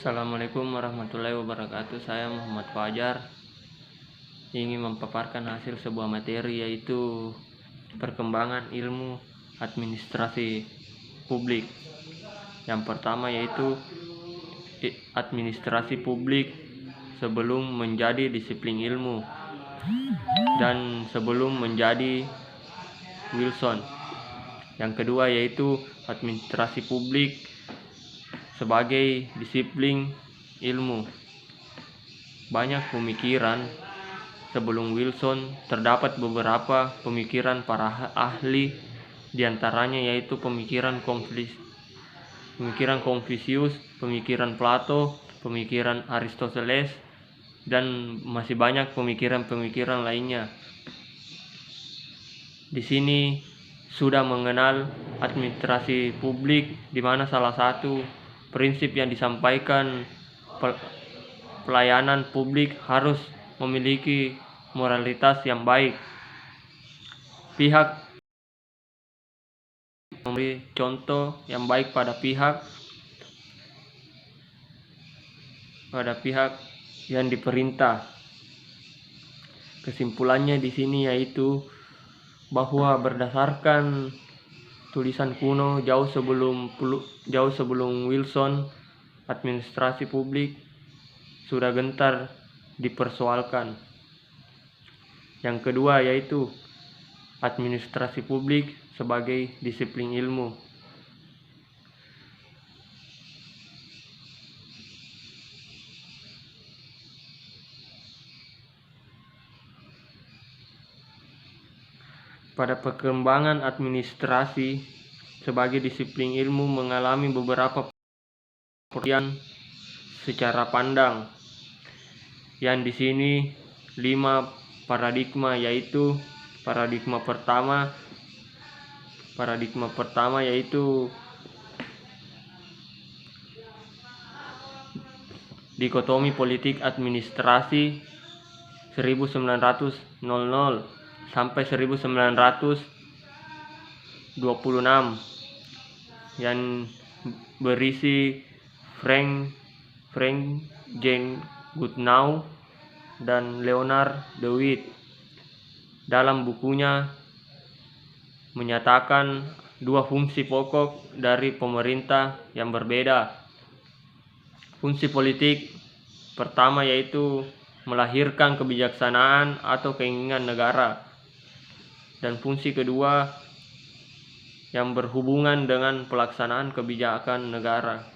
Assalamualaikum warahmatullahi wabarakatuh. Saya Muhammad Fajar ingin memaparkan hasil sebuah materi, yaitu perkembangan ilmu administrasi publik. Yang pertama yaitu administrasi publik sebelum menjadi disiplin ilmu dan sebelum menjadi Wilson. Yang kedua yaitu administrasi publik sebagai disiplin ilmu. Banyak pemikiran sebelum Wilson, terdapat beberapa pemikiran para ahli, diantaranya yaitu pemikiran Konfusius, pemikiran Plato, pemikiran Aristoteles, dan masih banyak pemikiran-pemikiran lainnya. Di sini sudah mengenal administrasi publik, di mana salah satu prinsip yang disampaikan, pelayanan publik harus memiliki moralitas yang baik. Pihak memberi contoh yang baik pada pihak yang diperintah. Kesimpulannya di sini yaitu bahwa berdasarkan tulisan kuno jauh sebelum Wilson, administrasi publik sudah gentar dipersoalkan. Yang kedua yaitu administrasi publik sebagai disiplin ilmu. Pada perkembangan administrasi sebagai disiplin ilmu mengalami beberapa perubahan secara pandang. Yang di sini 5 paradigma, yaitu paradigma pertama yaitu dikotomi politik administrasi 1900 sampai 1926 yang berisi Frank Jane Goodenough dan Leonard Dewey dalam bukunya menyatakan 2 fungsi pokok dari pemerintah yang berbeda. Fungsi politik pertama yaitu melahirkan kebijaksanaan atau keinginan negara, dan fungsi kedua yang berhubungan dengan pelaksanaan kebijakan negara.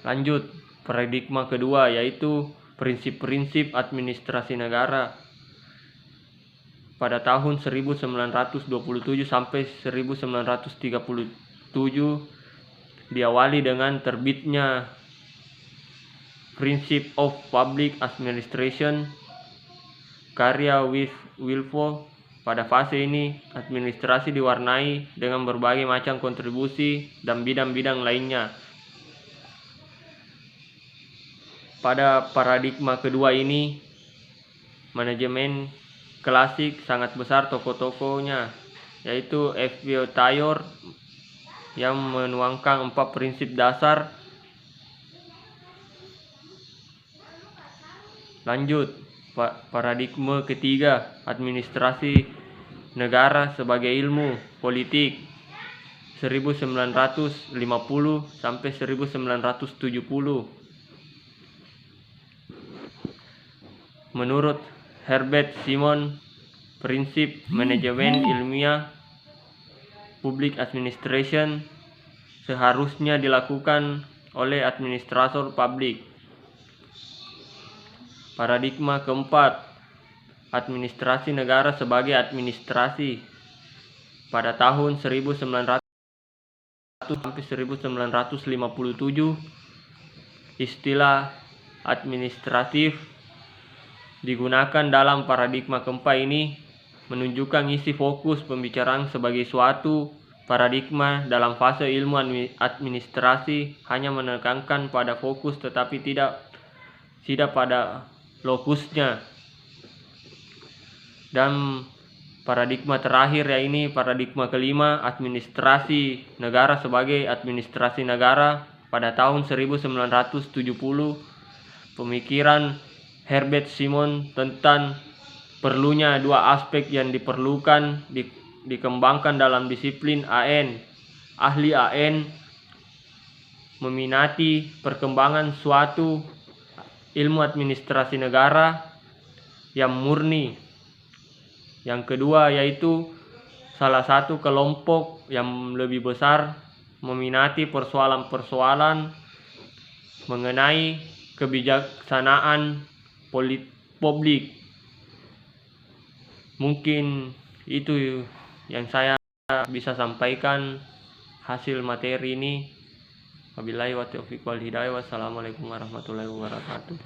Lanjut, paradigma kedua yaitu prinsip-prinsip administrasi negara. Pada tahun 1927 sampai 1937 diawali dengan terbitnya Principles of Public Administration karya Wilfo. Pada fase ini administrasi diwarnai dengan berbagai macam kontribusi dan bidang-bidang lainnya. Pada paradigma kedua ini, manajemen klasik sangat besar tokoh-tokohnya, yaitu F.B. Taylor yang menuangkan 4 prinsip dasar. Lanjut, paradigma ketiga, administrasi negara sebagai ilmu politik 1950 sampai 1970. Menurut Herbert Simon, prinsip manajemen ilmiah public administration seharusnya dilakukan oleh administrator publik. Paradigma keempat, administrasi negara sebagai administrasi. Pada tahun 1900 sampai 1957, istilah administratif digunakan dalam paradigma keempat ini menunjukkan isi fokus pembicaraan sebagai suatu paradigma dalam fase ilmu administrasi hanya menekankan pada fokus tetapi tidak pada lokusnya. Dan paradigma terakhir, ya ini paradigma kelima, administrasi negara sebagai administrasi negara pada tahun 1970. Pemikiran Herbert Simon tentang perlunya dua aspek yang diperlukan dikembangkan dalam disiplin AN. Ahli AN meminati perkembangan suatu ilmu administrasi negara yang murni. Yang kedua yaitu salah satu kelompok yang lebih besar meminati persoalan-persoalan mengenai kebijaksanaan publik. Mungkin itu yang saya bisa sampaikan hasil materi ini. Wabillahi wa taufiq wal hidayah. Wassalamualaikum warahmatullahi wabarakatuh.